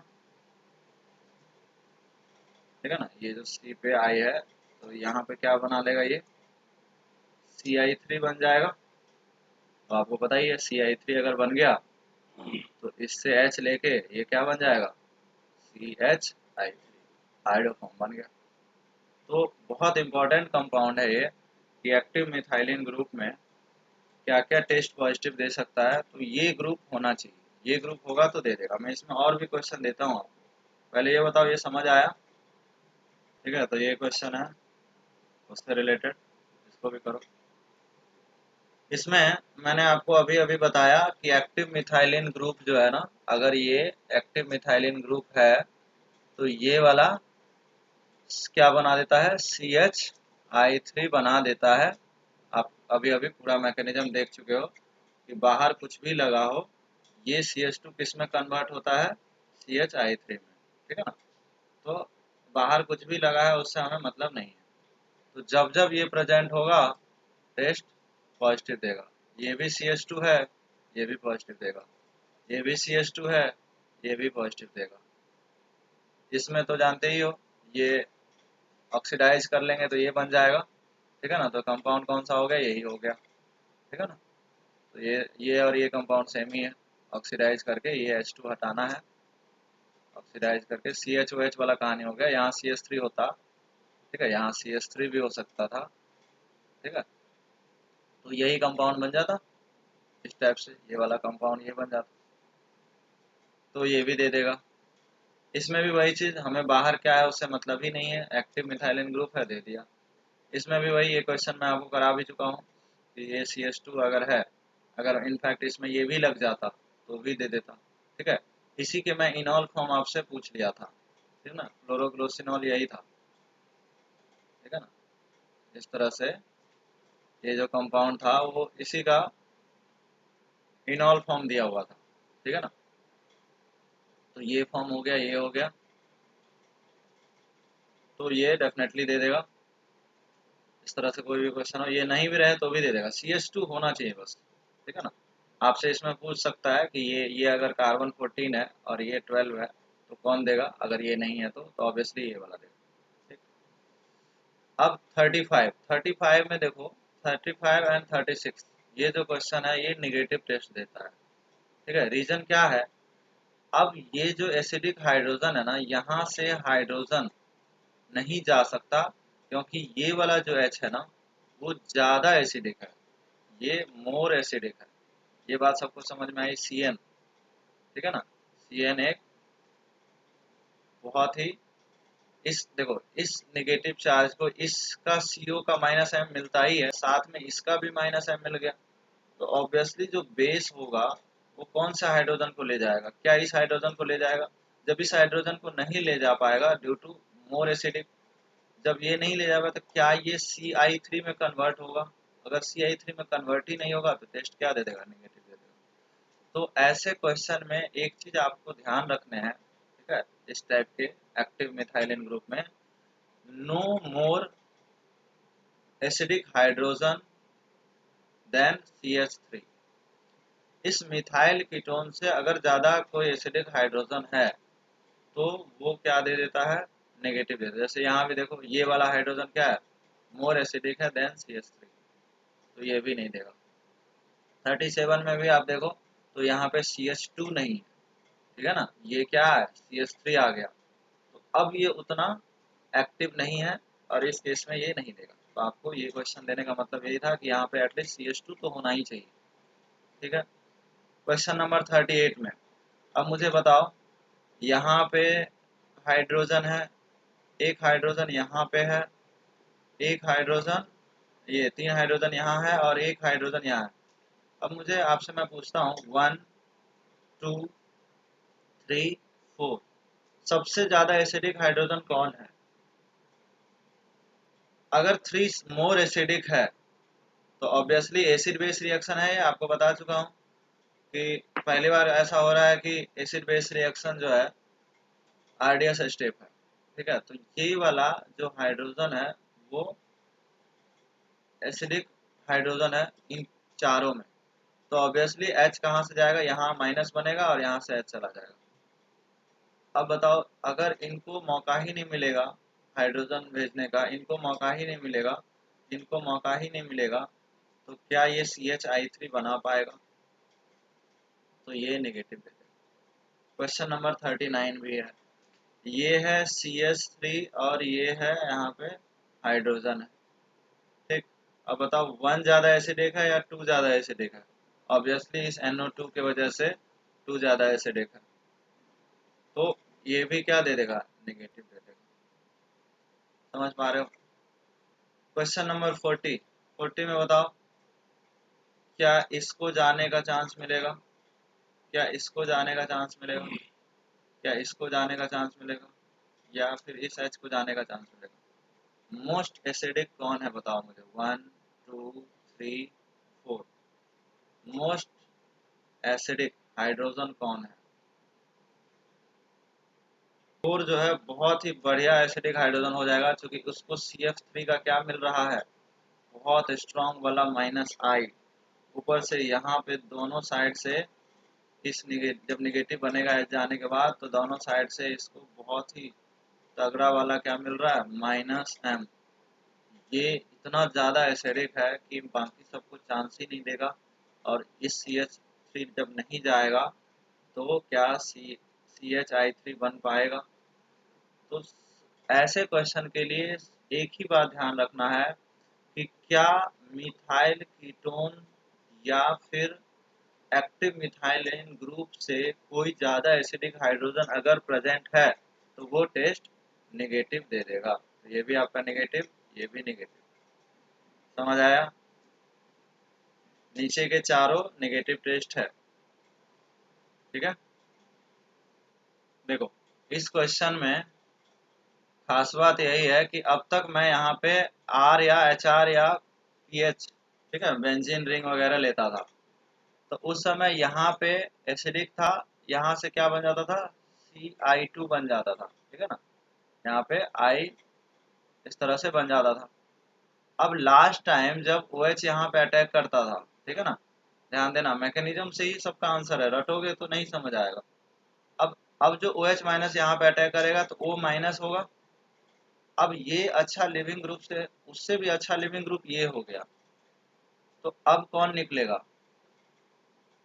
[SPEAKER 1] ठीक है ना। ये जो C पे I है तो यहाँ पे क्या बना लेगा, ये CI3 बन जाएगा। तो आपको पता ही है CI3 अगर बन गया तो इससे H लेके ये क्या बन जाएगा, CHI3, हाइड्रोफॉर्म बन गया। तो बहुत इंपॉर्टेंट कंपाउंड है ये, कि एक्टिव मिथाइलिन ग्रुप में क्या क्या टेस्ट पॉजिटिव दे सकता है, तो ये ग्रुप होना चाहिए, ये ग्रुप होगा तो दे देगा। मैं इसमें और भी क्वेश्चन देता हूँ आपको, पहले ये बताओ ये समझ आया, ठीक है। तो ये क्वेश्चन है उससे रिलेटेड, इसको भी करो। इसमें मैंने आपको अभी अभी बताया कि एक्टिव मिथाइलिन ग्रुप जो है ना, अगर ये एक्टिव मिथाइलिन ग्रुप है तो ये वाला क्या बना देता है, CHI3 बना देता है। आप अभी अभी पूरा मैकेनिज्म देख चुके हो कि बाहर कुछ भी लगा हो, ये CH2 किस में कन्वर्ट होता है, CHI3 में, ठीक है ना। तो बाहर कुछ भी लगा है उससे हमें मतलब नहीं है, तो जब जब ये प्रेजेंट होगा टेस्ट पॉजिटिव देगा। ये भी CH2 है, ये भी पॉजिटिव देगा, ये भी CH2 है, ये भी पॉजिटिव देगा। इसमें तो जानते ही हो, ये ऑक्सीडाइज कर लेंगे तो ये बन जाएगा, ठीक है ना। तो कंपाउंड कौन सा हो गया, यही हो गया, ठीक है ना। तो ये और ये कंपाउंड सेम ही है, ऑक्सीडाइज करके ये H2 हटाना है, ऑक्सीडाइज करके CHOH वाला कहानी हो गया, यहाँ CH3 होता, ठीक है, यहाँ CH3 भी हो सकता था, ठीक है। तो यही कंपाउंड बन जाता, इस टाइप से ये वाला कंपाउंड ये बन जाता, तो ये भी दे देगा। इसमें भी वही चीज, हमें बाहर क्या है उससे मतलब ही नहीं है, एक्टिव मिथाइलिन ग्रुप है, दे दिया। इसमें भी वही, ये क्वेश्चन मैं आपको करा भी चुका हूँ कि ये CH2 अगर है, अगर इनफैक्ट इसमें ये भी लग जाता तो भी दे देता, ठीक है। इसी के मैं इनॉल फॉर्म आपसे पूछ लिया था, ठीक है ना, क्लोरोग्लोसिनॉल यही था, ठीक है ना। इस तरह से ये जो कंपाउंड था वो इसी का इनॉल फॉर्म दिया हुआ था, ठीक है ना। तो ये फॉर्म हो गया, ये हो गया, तो ये डेफिनेटली दे देगा। इस तरह से कोई भी क्वेश्चन हो, ये नहीं भी रहे तो भी दे देगा, CH2 होना चाहिए बस, ठीक है ना। आपसे इसमें पूछ सकता है कि ये अगर कार्बन 14 है और ये 12 है तो कौन देगा, अगर ये नहीं है तो ऑब्वियसली ये वाला देगा, ठीक। अब 35 में देखो, 35 एंड 36, ये जो क्वेश्चन है ये निगेटिव टेस्ट देता है, ठीक है। रीजन क्या है, अब ये जो एसिडिक हाइड्रोजन है ना, यहाँ से हाइड्रोजन नहीं जा सकता, क्योंकि ये वाला जो H है ना वो ज्यादा एसिडिक है, ये मोर एसिडिक है। ये बात सबको समझ में आई? CN, ठीक है ना, CN एक बहुत ही, इस देखो इस नेगेटिव चार्ज को इसका CO का -M मिलता ही है, साथ में इसका भी -M मिल गया, तो ऑब्वियसली जो बेस होगा वो कौन सा हाइड्रोजन को ले जाएगा? क्या इस हाइड्रोजन को ले जाएगा? जब इस हाइड्रोजन को नहीं ले जा पाएगा ड्यू टू मोर एसिडिक, जब ये नहीं ले जाएगा तो क्या ये Ci3 में कन्वर्ट होगा? अगर Ci3 में कन्वर्ट ही नहीं होगा तो टेस्ट क्या दे देगा? नेगेटिव दे देगा। तो ऐसे क्वेश्चन में एक चीज आपको ध्यान रखने हैं, ठीक है, इस टाइप के एक्टिव मिथाइलिन ग्रुप में no more acidic hydrogen than CH3। इस मिथाइल कीटोन से अगर ज्यादा कोई एसिडिक हाइड्रोजन है तो वो क्या दे देता है? नेगेटिव दे देता है। जैसे यहाँ भी देखो ये वाला हाइड्रोजन क्या है? मोर एसिडिक है देन CH3, तो ये भी नहीं देगा। 37 में भी आप देखो तो यहाँ पे CH2 नहीं है, ठीक है ना, ये क्या है? CH3 आ गया, तो अब ये उतना एक्टिव नहीं है और इस केस में ये नहीं देगा। तो आपको ये क्वेश्चन देने का मतलब यही था कि यहाँ पे एटलीस्ट CH2 तो होना ही चाहिए, ठीक है। क्वेश्चन नंबर 38 में अब मुझे बताओ, यहाँ पे हाइड्रोजन है, एक हाइड्रोजन यहाँ पे है, एक हाइड्रोजन, ये 3 हाइड्रोजन यहाँ है और एक हाइड्रोजन यहाँ है। अब मुझे आपसे मैं पूछता हूँ 1 2 3 4 सबसे ज्यादा एसिडिक हाइड्रोजन कौन है? अगर 3 मोर एसिडिक है तो ऑब्वियसली एसिड बेस रिएक्शन है, ये आपको बता चुका हूँ कि पहली बार ऐसा हो रहा है कि एसिड बेस रिएक्शन जो है आरडीएस स्टेप है, ठीक है। तो ये वाला जो हाइड्रोजन है वो एसिडिक हाइड्रोजन है इन चारों में, तो ऑब्वियसली H कहाँ से जाएगा? यहाँ माइनस बनेगा और यहाँ से H चला जाएगा। अब बताओ, अगर इनको मौका ही नहीं मिलेगा हाइड्रोजन भेजने का, इनको मौका ही नहीं मिलेगा, इनको मौका ही नहीं मिलेगा, तो क्या ये CH3 बना पाएगा? तो ये नेगेटिव दे देगा। क्वेश्चन नंबर 39 भी है, ये है CH3 और ये है यहाँ पे हाइड्रोजन है, ठीक। अब बताओ 1 ज्यादा एसिडिक है या 2 ज्यादा एसिडिक है? ऑब्वियसली इस NO2 के वजह से 2 ज्यादा एसिडिक है, तो ये भी क्या दे देगा? नेगेटिव दे देगा। समझ पा रहे हो? क्वेश्चन नंबर 40 में बताओ, क्या इसको जाने का चांस मिलेगा? क्या इसको जाने का चांस मिलेगा? क्या इसको जाने का चांस मिलेगा? या फिर इस H को जाने का चांस मिलेगा? मोस्ट एसिडिक कौन है बताओ मुझे? 1 2 3 4 मोस्ट एसिडिक हाइड्रोजन कौन है? 4 जो है बहुत ही बढ़िया एसिडिक हाइड्रोजन हो जाएगा, क्योंकि उसको CF3 का क्या मिल रहा है? बहुत स्ट्रॉन्ग वाला -I। ऊपर से यहाँ पे दोनों साइड से जब निगेटिव बनेगा H जाने के बाद, तो दोनों साइड से इसको बहुत ही तगड़ा वाला क्या मिल रहा है? -M। ये इतना ज़्यादा एसिडिक है कि बाकी सबको चांस ही नहीं देगा, और इस CH3 जब नहीं जाएगा तो क्या CHI3 बन पाएगा? तो ऐसे क्वेश्चन के लिए एक ही बात ध्यान रखना है कि क्या मिथाइल कीटोन या फिर एक्टिव मिथाइलिन ग्रुप से कोई ज़्यादा एसिडिक हाइड्रोजन अगर प्रेजेंट है तो वो टेस्ट नेगेटिव दे देगा। तो ये भी आपका नेगेटिव, ये भी नेगेटिव। समझ आया? नीचे के चारों नेगेटिव टेस्ट है, ठीक है। देखो इस क्वेश्चन में खास बात यही है कि अब तक मैं यहाँ पे R या HR या PH, ठीक है, बेंजीन रिंग वगैरह लेता था, तो उस समय यहाँ पे एसिडिक था, यहाँ से क्या बन जाता था? CI2 बन जाता था, ठीक है ना, यहाँ पे I इस तरह से बन जाता था। अब लास्ट टाइम जब OH यहाँ पे अटैक करता था, ठीक है ना, ध्यान देना मैकेनिज्म से ही सबका आंसर है, रटोगे तो नहीं समझ आएगा। अब जो OH माइनस यहाँ पे अटैक करेगा तो O माइनस होगा। अब ये अच्छा लिविंग ग्रुप से उससे भी अच्छा लिविंग ग्रुप ये हो गया, तो अब कौन निकलेगा?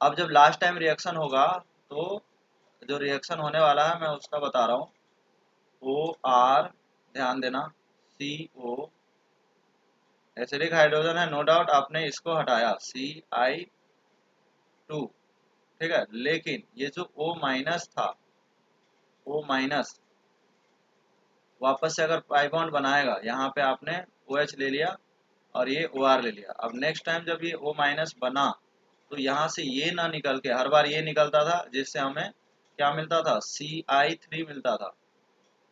[SPEAKER 1] अब जब लास्ट टाइम रिएक्शन होगा तो जो रिएक्शन होने वाला है मैं उसका बता रहा हूँ। ओ आर, ध्यान देना, सी ओ, एसिडिक हाइड्रोजन है नो डाउट, आपने इसको हटाया CI2, ठीक है। लेकिन ये जो O माइनस था, O माइनस वापस से अगर पाई बॉन्ड बनाएगा, यहाँ पे आपने OH ले लिया और ये OR ले लिया। अब नेक्स्ट टाइम जब ये O माइनस बना तो यहाँ से ये ना निकल के, हर बार ये निकलता था जिससे हमें क्या मिलता था, CI3 मिलता था,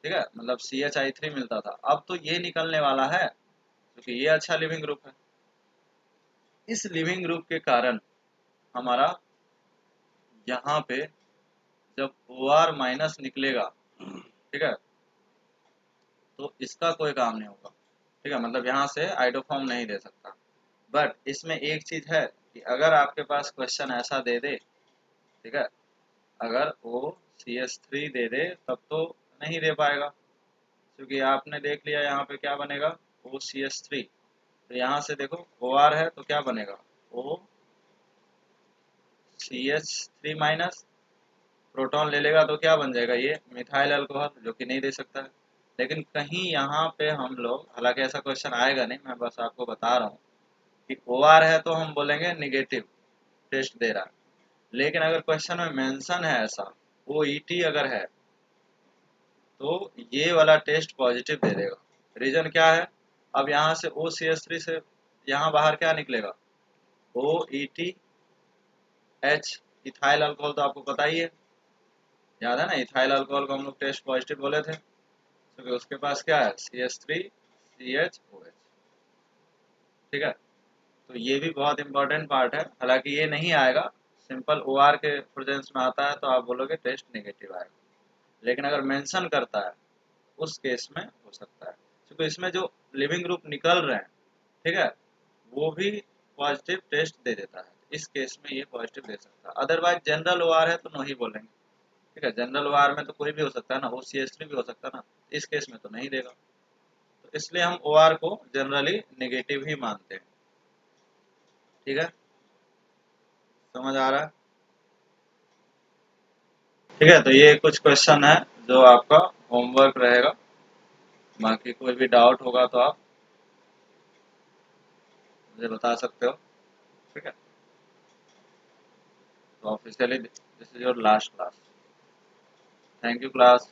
[SPEAKER 1] ठीक है, मतलब CHI3 मिलता था। अब तो ये निकलने वाला है क्योंकि ये अच्छा लिविंग ग्रुप है। इस लिविंग ग्रुप के कारण हमारा यहाँ पे जब OR माइनस निकलेगा, ठीक है, तो इसका कोई काम नहीं होगा, ठीक है, मतलब यहाँ से आइडोफॉर्म नहीं दे सकता। बट इसमें एक चीज है कि अगर आपके पास क्वेश्चन ऐसा दे दे, ठीक है, अगर वो CH3 दे दे तब तो नहीं दे पाएगा, क्योंकि आपने देख लिया यहाँ पे क्या बनेगा, OCH3। तो यहाँ से देखो OR है तो क्या बनेगा, OCH3 माइनस, प्रोटॉन ले लेगा तो क्या बन जाएगा, ये मिथाइल अल्कोहल, जो कि नहीं दे सकता है। लेकिन कहीं यहाँ पे हम लोग, हालांकि ऐसा क्वेश्चन आएगा नहीं, मैं बस आपको बता रहा हूँ कि OR है तो हम बोलेंगे निगेटिव टेस्ट दे रहा है। लेकिन अगर क्वेश्चन में मेंशन है ऐसा, OET अगर है, तो ये वाला टेस्ट पॉजिटिव दे देगा। रीजन क्या है, अब यहाँ से OCH3 से यहाँ बाहर क्या निकलेगा, OETH, इथाइल अल्कोहल, तो आपको पता ही है, याद है ना, इथाइल अल्कोहल को हम लोग टेस्ट पॉजिटिव बोले थे क्योंकि उसके पास क्या है, CH3CHOH, ठीक है। तो ये भी बहुत इंपॉर्टेंट पार्ट है, हालांकि ये नहीं आएगा, सिंपल OR के प्रेजेंस में आता है तो आप बोलोगे टेस्ट नेगेटिव आएगा। लेकिन अगर मेंशन करता है उस केस में हो सकता है, क्योंकि इसमें जो लिविंग ग्रुप निकल रहे हैं, ठीक है, वो भी पॉजिटिव टेस्ट दे देता है। इस केस में ये पॉजिटिव दे सकता है, अदरवाइज जनरल OR है तो नहीं बोलेंगे, ठीक है। जनरल OR में तो कोई भी हो सकता है ना, OCH3 भी हो सकता है ना, इस केस में तो नहीं देगा। तो इसलिए हम OR को जनरली नेगेटिव ही मानते हैं, ठीक है, समझ आ रहा है। ठीक है, तो ये कुछ क्वेश्चन है जो आपका होमवर्क रहेगा, बाकी कोई भी डाउट होगा तो आप मुझे बता सकते हो, ठीक है। तो officially this is your last class. Thank you class.